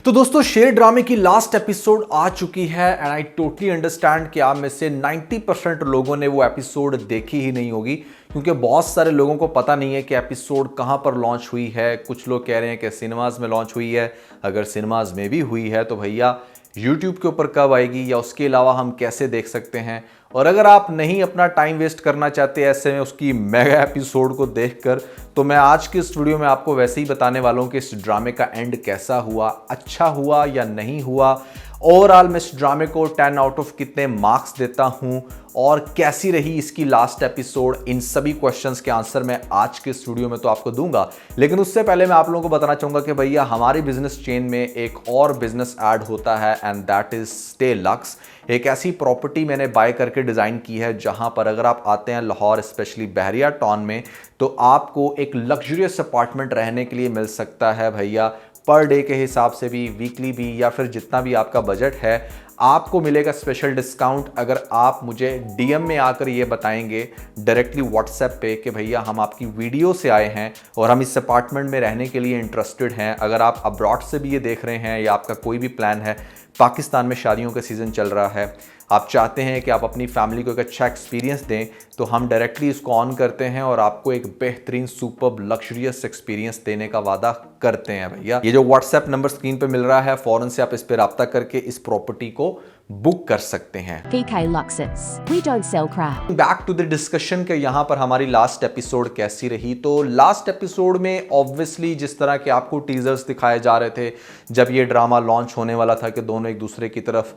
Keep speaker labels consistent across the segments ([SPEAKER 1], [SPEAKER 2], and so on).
[SPEAKER 1] तो दोस्तों शेर ड्रामे की लास्ट एपिसोड आ चुकी है एंड आई टोटली अंडरस्टैंड कि आप में से 90% लोगों ने वो एपिसोड देखी ही नहीं होगी, क्योंकि बहुत सारे लोगों को पता नहीं है कि एपिसोड कहां पर लॉन्च हुई है। कुछ लोग कह रहे हैं कि सिनेमाज में लॉन्च हुई है। अगर सिनेमाज में भी हुई है तो भैया यूट्यूब के ऊपर कब आएगी, या उसके अलावा हम कैसे देख सकते हैं। और अगर आप नहीं अपना टाइम वेस्ट करना चाहते ऐसे में उसकी मेगा एपिसोड को देखकर, तो मैं आज की इस वीडियो में आपको वैसे ही बताने वाला हूं कि इस ड्रामे का एंड कैसा हुआ, अच्छा हुआ या नहीं हुआ। ओवरऑल मैं इस ड्रामे को 10 आउट ऑफ कितने मार्क्स देता हूं और कैसी रही इसकी लास्ट एपिसोड, इन सभी क्वेश्चंस के आंसर मैं आज के इस वीडियो में तो आपको दूंगा। लेकिन उससे पहले मैं आप लोगों को बताना चाहूंगा कि भैया हमारी बिजनेस चेन में एक और बिजनेस ऐड होता है and that is stay lux. एक ऐसी प्रॉपर्टी मैंने बाय करके डिज़ाइन की है जहां पर अगर आप आते हैं लाहौर, स्पेशली बहरिया टाउन में, तो आपको एक लग्जरियस अपार्टमेंट रहने के लिए मिल सकता है भैया। पर डे के हिसाब से भी, वीकली भी, या फिर जितना भी आपका बजट है, आपको मिलेगा स्पेशल डिस्काउंट अगर आप मुझे डीएम में आकर ये बताएंगे डायरेक्टली व्हाट्सएप पे कि भैया हम आपकी वीडियो से आए हैं और हम इस अपार्टमेंट में रहने के लिए इंटरेस्टेड हैं। अगर आप अब्रॉड से भी ये देख रहे हैं या आपका कोई भी प्लान है, पाकिस्तान में शादियों का सीज़न चल रहा है, आप चाहते हैं कि आप अपनी फैमिली को एक अच्छा एक्सपीरियंस दें, तो हम डायरेक्टली इसको ऑन करते हैं और आपको एक बेहतरीन सुपर्ब लग्जरियस एक्सपीरियंस देने का वादा करते हैं भैया। ये जो व्हाट्सएप नंबर स्क्रीन पे मिल रहा है, फौरन से आप इस पे राब्ता करके इस प्रॉपर्टी को बुक कर सकते हैं।
[SPEAKER 2] PK Luxus. We don't sell crap.
[SPEAKER 1] Back to the discussion के यहाँ पर हमारी लास्ट एपिसोड कैसी रही। तो लास्ट एपिसोड में ऑब्वियसली जिस तरह के आपको टीजर्स दिखाए जा रहे थे जब ये ड्रामा लॉन्च होने वाला था कि दोनों एक दूसरे की तरफ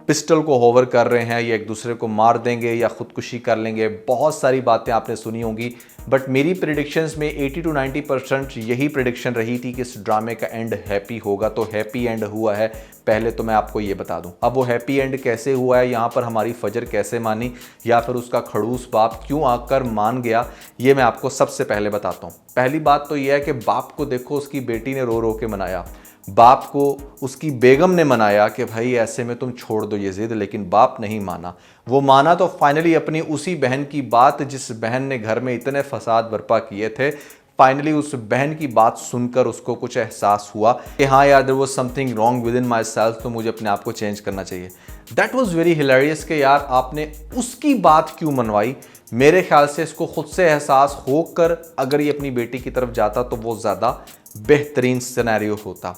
[SPEAKER 1] पिस्टल को होवर कर रहे हैं, या एक दूसरे को मार देंगे या खुदकुशी कर लेंगे, बहुत सारी बातें आपने सुनी होंगी। बट मेरी प्रिडिक्शंस में 80 to 90% यही प्रिडिक्शन रही थी कि इस ड्रामे का एंड हैप्पी होगा। तो हैप्पी एंड हुआ है। पहले तो मैं आपको ये बता दूं, अब वो हैप्पी एंड कैसे हुआ है, यहाँ पर हमारी फजर कैसे मानी, या फिर उसका खड़ूस बाप क्यों आकर मान गया, ये मैं आपको सबसे पहले बताता हूँ। पहली बात तो यह है कि बाप को देखो, उसकी बेटी ने रो रो के मनाया, बाप को उसकी बेगम ने मनाया कि भाई ऐसे में तुम छोड़ दो ये जिद, लेकिन बाप नहीं माना। वो माना तो फाइनली अपनी उसी बहन की बात, जिस बहन ने घर में इतने फसाद बर्पा किए थे, फाइनली उस बहन की बात सुनकर उसको कुछ एहसास हुआ कि हाँ यार, there was something wrong with in my self, तो मुझे अपने आप को चेंज करना चाहिए। दैट वाज वेरी हिलेरियस कि यार आपने उसकी बात क्यों मनवाई। मेरे ख्याल से इसको खुद से एहसास होकर अगर ये अपनी बेटी की तरफ जाता तो वो ज़्यादा बेहतरीन सिनेरियो होता।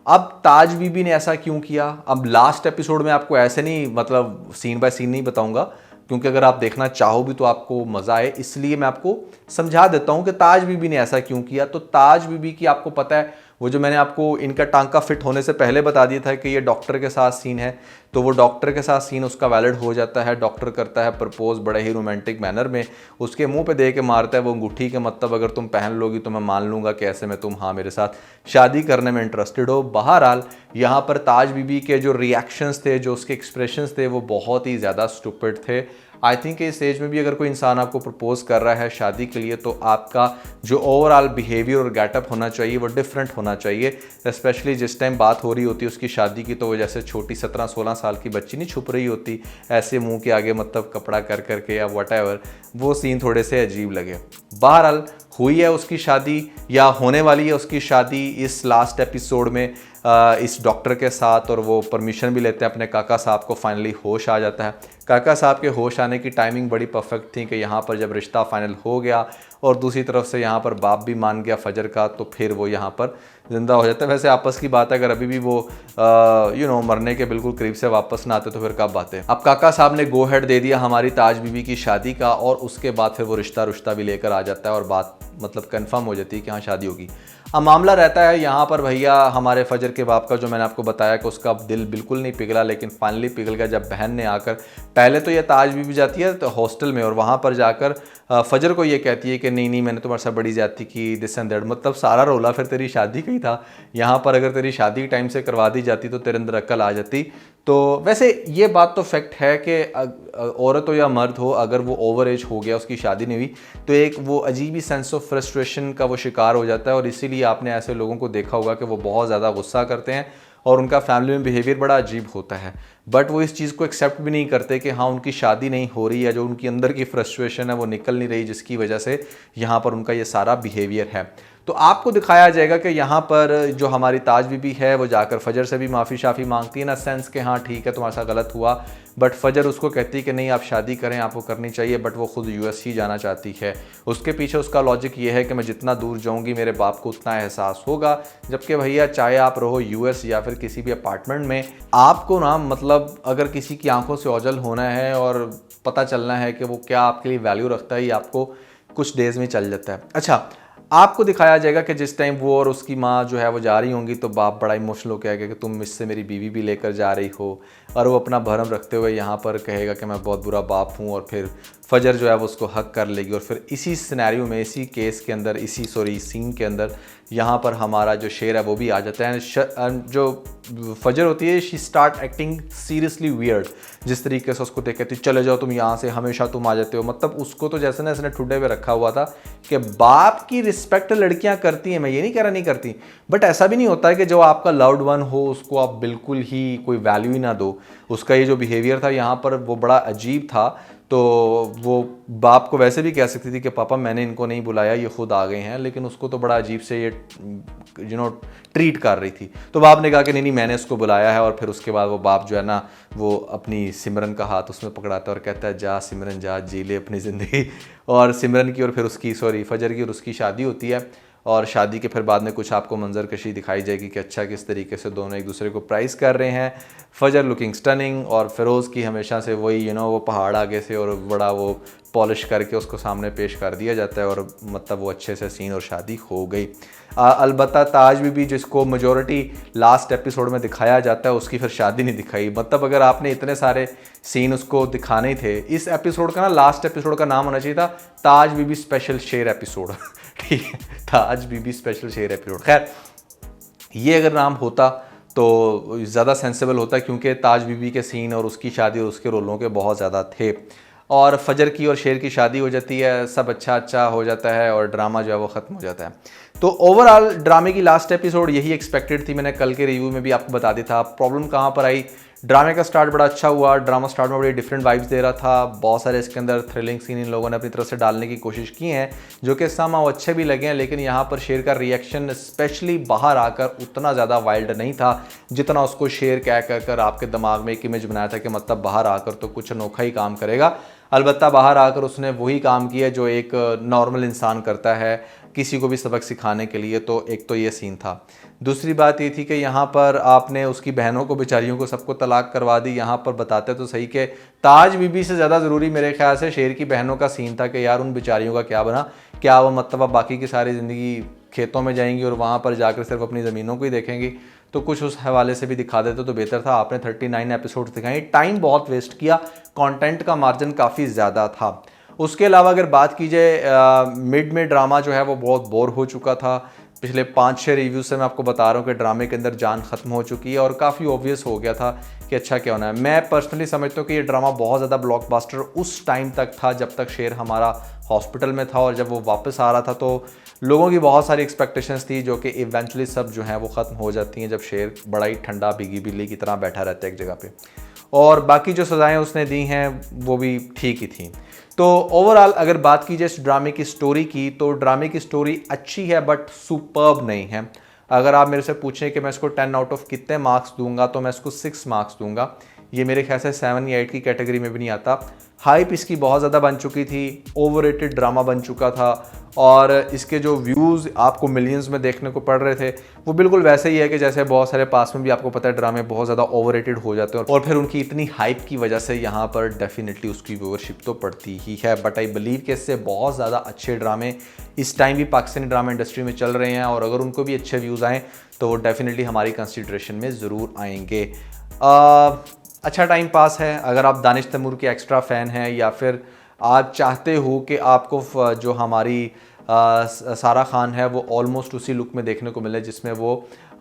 [SPEAKER 1] अब ताज बीबी ने ऐसा क्यों किया, अब लास्ट एपिसोड में आपको ऐसे नहीं, मतलब सीन बाय सीन नहीं बताऊंगा, क्योंकि अगर आप देखना चाहो भी तो आपको मज़ा आए, इसलिए मैं आपको समझा देता हूं कि ताज बीबी ने ऐसा क्यों किया। तो ताज बीबी की आपको पता है, वो जो मैंने आपको इनका टांका फिट होने से पहले बता दिया था कि ये डॉक्टर के साथ सीन है, तो वो डॉक्टर के साथ सीन उसका वैलिड हो जाता है। डॉक्टर करता है प्रपोज बड़े ही रोमांटिक मैनर में, उसके मुंह पे दे के मारता है वो अंगूठी के, मतलब अगर तुम पहन लोगी तो मैं मान लूंगा कि ऐसे में तुम हाँ मेरे साथ शादी करने में इंटरेस्टेड हो। बहरहाल यहाँ पर ताज बीबी के जो रिएक्शंस थे, जो उसके एक्सप्रेशंस थे, वो बहुत ही ज़्यादा स्टूपिड थे। आई थिंक इस एज में भी अगर कोई इंसान आपको प्रपोज कर रहा है शादी के लिए, तो आपका जो ओवरऑल बिहेवियर और गेटअप होना चाहिए वो डिफरेंट होना चाहिए। स्पेशली जिस टाइम बात हो रही होती है उसकी शादी की, तो वो जैसे छोटी 17-16 साल की बच्ची नहीं छुप रही होती ऐसे मुंह के आगे, मतलब कपड़ा कर करके या व्हाटएवर, वो सीन थोड़े से अजीब लगे। बहरहाल हुई है उसकी शादी, या होने वाली है उसकी शादी इस लास्ट एपिसोड में इस डॉक्टर के साथ, और वो परमिशन भी लेते हैं अपने काका साहब को। फाइनली होश आ जाता है। काका साहब के होश आने की टाइमिंग बड़ी परफेक्ट थी कि यहाँ पर जब रिश्ता फाइनल हो गया और दूसरी तरफ से यहाँ पर बाप भी मान गया फजर का, तो फिर वो यहाँ पर ज़िंदा हो जाता है। वैसे आपस की बात है, अगर अभी भी वो मरने के बिल्कुल करीब से वापस ना आते तो फिर कब बात है। अब काका साहब ने गो हेड दे दिया हमारी ताज बीबी की शादी का, और उसके बाद फिर वो रिश्ता भी लेकर आ जाता है और बात मतलब कंफर्म हो जाती है कि हाँ शादी होगी। अब मामला रहता है यहाँ पर भैया हमारे फजर के बाप का, जो मैंने आपको बताया कि उसका दिल बिल्कुल नहीं पिघला, लेकिन फाइनली पिघल गया जब बहन ने आकर, पहले तो ये ताज बीबी जाती है तो हॉस्टल में, और वहाँ पर जाकर फजर को ये कहती है कि नहीं मैंने तुम्हारे साथ बड़ी ज्यादती की, दिस एंड दैट। मतलब सारा रोला फिर तेरी शादी का ही था। यहाँ पर अगर तेरी शादी टाइम से करवा दी जाती तो तेरे अंदर अक्ल आ जाती। तो वैसे ये बात तो फैक्ट है कि औरत हो या मर्द हो, अगर वो ओवर एज हो गया, उसकी शादी नहीं हुई, तो एक वो अजीब ही सेंस ऑफ फ्रस्ट्रेशन का वो शिकार हो जाता है। और इसीलिए आपने ऐसे लोगों को देखा होगा कि वो बहुत ज़्यादा गुस्सा करते हैं और उनका फैमिली में बिहेवियर बड़ा अजीब होता है। बट वो इस चीज़ को एक्सेप्ट भी नहीं करते कि हाँ उनकी शादी नहीं हो रही है, जो उनकी अंदर की फ्रस्ट्रेशन है वो निकल नहीं रही, जिसकी वजह से यहाँ पर उनका ये सारा बिहेवियर है। तो आपको दिखाया जाएगा कि यहाँ पर जो हमारी ताज बीबी है वो जाकर फजर से भी माफ़ी शाफ़ी मांगती है ना, सेंस कि हाँ ठीक है तुम्हारे साथ गलत हुआ, बट फजर उसको कहती है कि नहीं आप शादी करें, आपको करनी चाहिए, बट वो खुद यूएस ही जाना चाहती है। उसके पीछे उसका लॉजिक ये है कि मैं जितना दूर जाऊँगी मेरे बाप को उतना एहसास होगा, जबकि भैया चाहे आप रहो यूएस या फिर किसी भी अपार्टमेंट में, आपको ना मतलब अगर किसी की आंखों से ओझल होना है और पता चलना है कि वो क्या आपके लिए वैल्यू रखता है, ये आपको कुछ डेज में चल जाता है। अच्छा, आपको दिखाया जाएगा कि जिस टाइम वो और उसकी माँ जो है वो जा रही होंगी तो बाप बड़ा इमोशनल हो कहेगा कि तुम मुझसे मेरी बीवी भी लेकर जा रही हो, और वो अपना भरम रखते हुए यहाँ पर कहेगा कि मैं बहुत बुरा बाप हूँ, और फिर फजर जो है वो उसको हक कर लेगी। और फिर इसी सिनेरियो में, इसी केस के अंदर, इसी सीन के अंदर यहाँ पर हमारा जो शेर है वो भी आ जाता है। जो फजर होती है she start acting seriously weird, जिस तरीके से उसको देख कहती चले जाओ तुम यहाँ से, हमेशा तुम आ जाते हो। मतलब उसको तो जैसे ना इसने ठुड्डे पे रखा हुआ था कि बाप की रिस्पेक्ट लड़कियाँ करती हैं, मैं ये नहीं कह रहा नहीं करती, बट ऐसा भी नहीं होता है कि जो आपका लव्ड वन हो उसको आप बिल्कुल ही कोई वैल्यू ही ना दो। उसका ये जो बिहेवियर था यहाँ पर वो बड़ा अजीब था। तो वो बाप को वैसे भी कह सकती थी कि पापा मैंने इनको नहीं बुलाया, ये खुद आ गए हैं, लेकिन उसको तो बड़ा अजीब से ये ट्रीट कर रही थी। तो बाप ने कहा कि नहीं मैंने इसको बुलाया है। और फिर उसके बाद वो बाप जो है ना वो अपनी सिमरन का हाथ उसमें पकड़ाता है और कहता है जा सिमरन जा, जी ले अपनी ज़िंदगी। और सिमरन की और फिर उसकी फजर की और उसकी शादी होती है। और शादी के फिर बाद में कुछ आपको मंजर कशी दिखाई जाएगी कि अच्छा किस तरीके से दोनों एक दूसरे को प्राइस कर रहे हैं। फजर लुकिंग स्टनिंग, और फिरोज़ की हमेशा से वही वो पहाड़ आगे से और बड़ा वो पॉलिश करके उसको सामने पेश कर दिया जाता है, और मतलब वो अच्छे से सीन और शादी हो गई। अलबत्ता ताज बीबी जिसको मेजॉरिटी लास्ट एपिसोड में दिखाया जाता है उसकी फिर शादी नहीं दिखाई। मतलब अगर आपने इतने सारे सीन उसको दिखाने थे, इस एपिसोड का ना लास्ट एपिसोड का नाम होना चाहिए था ताज बीबी स्पेशल शेर एपिसोड। ठीक है, ताज बीबी स्पेशल शेर एपिसोड। खैर ये अगर नाम होता तो ज़्यादा सेंसिबल होता, क्योंकि ताज बीबी के सीन और उसकी शादी और उसके रोलों के बहुत ज़्यादा थे। और फजर की और शेर की शादी हो जाती है, सब अच्छा हो जाता है और ड्रामा जो है वो ख़त्म हो जाता है। तो ओवरऑल ड्रामे की लास्ट एपिसोड यही एक्सपेक्टेड थी। मैंने कल के रिव्यू में भी आपको बता दिया था। प्रॉब्लम कहाँ पर आई, ड्रामे का स्टार्ट बड़ा अच्छा हुआ, ड्रामा स्टार्ट में बड़ी डिफरेंट वाइब्स दे रहा था, बहुत सारे इसके अंदर थ्रिलिंग सीन इन लोगों ने अपनी तरफ से डालने की कोशिश की हैं जो कि समाव अच्छे भी लगे हैं। लेकिन यहाँ पर शेर का रिएक्शन स्पेशली बाहर आकर उतना ज़्यादा वाइल्ड नहीं था जितना उसको शेर कह कर आपके दिमाग में एक इमेज बनाया था कि मतलब बाहर आकर तो कुछ अनोखा ही काम करेगा। अलबत्ता बाहर आकर उसने वही काम किया जो एक नॉर्मल इंसान करता है किसी को भी सबक सिखाने के लिए। तो एक तो ये सीन था। दूसरी बात ये थी कि यहाँ पर आपने उसकी बहनों को, बेचारियों को सबको तलाक करवा दी। यहाँ पर बताते तो सही कि ताज बीबी से ज़्यादा ज़रूरी मेरे ख्याल से शेर की बहनों का सीन था कि यार उन बेचारियों का क्या बना, क्या वो मतलब अब बाकी की सारी ज़िंदगी खेतों में जाएंगी और वहाँ पर जाकर सिर्फ अपनी ज़मीनों को ही देखेंगी। तो कुछ उस हवाले से भी दिखा देते तो बेहतर था। आपने 39 एपिसोड दिखाए, टाइम बहुत वेस्ट किया, कंटेंट का मार्जिन काफ़ी ज़्यादा था। उसके अलावा अगर बात की जाए मिड में ड्रामा जो है वो बहुत बोर हो चुका था। पिछले 5-6 रिव्यू से मैं आपको बता रहा हूँ कि ड्रामे के अंदर जान ख़त्म हो चुकी है और काफ़ी ऑब्वियस हो गया था कि अच्छा क्या होना है। मैं पर्सनली समझता हूँ कि ये ड्रामा बहुत ज़्यादा ब्लॉकबस्टर उस टाइम तक था जब तक शेर हमारा हॉस्पिटल में था, और जब वो वापस आ रहा था तो लोगों की बहुत सारी एक्सपेक्टेशंस थी जो कि इवेंचुअली सब जो हैं वो ख़त्म हो जाती हैं जब शेर बड़ा ही ठंडा भीगी बिल्ली की तरह बैठा रहता है एक जगह पे। और बाकी जो सज़ाएँ उसने दी हैं वो भी ठीक ही थी। तो ओवरऑल अगर बात की जाए इस ड्रामे की स्टोरी की, तो ड्रामे की स्टोरी अच्छी है बट सुपर्ब नहीं है। अगर आप मेरे से पूछें कि मैं इसको 10 आउट ऑफ कितने मार्क्स दूंगा तो मैं इसको 6 मार्क्स दूंगा। ये मेरे ख्याल से 7 या 8 की कैटेगरी में भी नहीं आता। हाइप इसकी बहुत ज़्यादा बन चुकी थी, ओवररेटेड ड्रामा बन चुका था, और इसके जो व्यूज़ आपको मिलियंस में देखने को पड़ रहे थे वो बिल्कुल वैसे ही है कि जैसे बहुत सारे पास में भी आपको पता है ड्रामे बहुत ज़्यादा ओवररेटेड हो जाते हैं और फिर उनकी इतनी हाइप की वजह से यहाँ पर डेफिनेटली उसकी व्यूअरशिप तो पड़ती ही है। बट आई बिलीव कि इससे बहुत ज़्यादा अच्छे ड्रामे इस टाइम भी पाकिस्तानी ड्रामा इंडस्ट्री में चल रहे हैं, और अगर उनको भी अच्छे व्यूज़ आएँ तो वो डेफिनेटली हमारी कंसिडरेशन में ज़रूर आएंगे। अच्छा टाइम पास है। अगर आप दानिश तैमूर के एक्स्ट्रा फ़ैन हैं या फिर आप चाहते हो कि आपको जो हमारी सारा खान है वो ऑलमोस्ट उसी लुक में देखने को मिले जिसमें वो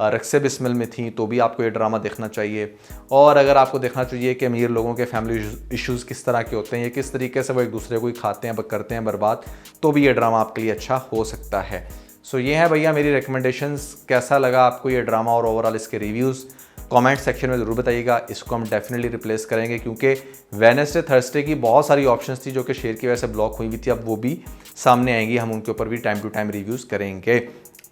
[SPEAKER 1] रक्से बिस्मिल में थी, तो भी आपको ये ड्रामा देखना चाहिए। और अगर आपको देखना चाहिए कि अमीर लोगों के फैमिली इश्यूज़ किस तरह के होते हैं या किस तरीके से वो एक दूसरे को ही खाते हैं करते हैं बर्बाद, तो भी ये ड्रामा आपके लिए अच्छा हो सकता है। सो ये है भैया मेरी रिकमेंडेशंस। कैसा लगा आपको ये ड्रामा और ओवरऑल इसके रिव्यूज़ कमेंट सेक्शन में ज़रूर बताइएगा। इसको हम डेफिनेटली रिप्लेस करेंगे क्योंकि वेडनेसडे थर्सडे की बहुत सारी ऑप्शंस थी जो कि शेर की वजह से ब्लॉक हुई थी, अब वो भी सामने आएंगी, हम उनके ऊपर भी टाइम टू टाइम रिव्यूज़ करेंगे।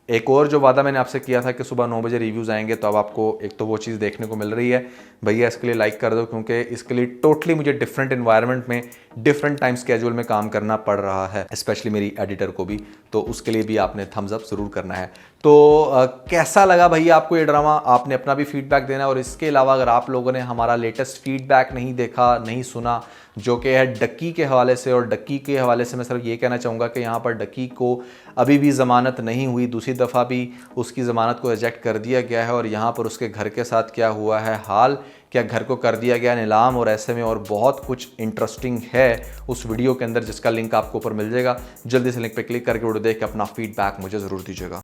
[SPEAKER 1] एक और जो वादा मैंने आपसे किया था कि सुबह 9 बजे रिव्यूज़ आएंगे, तो अब आपको एक तो वो चीज़ देखने को मिल रही है। भैया इसके लिए लाइक कर दो, क्योंकि इसके लिए टोटली मुझे डिफरेंट इन्वायरमेंट में डिफरेंट टाइम स्केड्यूल में काम करना पड़ रहा है, स्पेशली मेरी एडिटर को भी, तो उसके लिए भी आपने थम्स अप ज़रूर करना है। तो कैसा लगा भैया आपको ये ड्रामा, आपने अपना भी फीडबैक देना है। और इसके अलावा अगर आप लोगों ने हमारा लेटेस्ट फीडबैक नहीं देखा, नहीं सुना, जो कि है डक्की के हवाले से, और डक्की के हवाले से मैं सिर्फ ये कहना चाहूँगा कि यहाँ पर डक्की को अभी भी ज़मानत नहीं हुई, दूसरी दफ़ा भी उसकी ज़मानत को रिजेक्ट कर दिया गया है। और यहाँ पर उसके घर के साथ क्या हुआ है हाल, क्या घर को कर दिया गया नीलाम, और ऐसे में और बहुत कुछ इंटरेस्टिंग है उस वीडियो के अंदर, जिसका लिंक आपको ऊपर मिल जाएगा। जल्दी से लिंक पे क्लिक करके वीडियो देख के अपना फीडबैक मुझे ज़रूर दीजिएगा।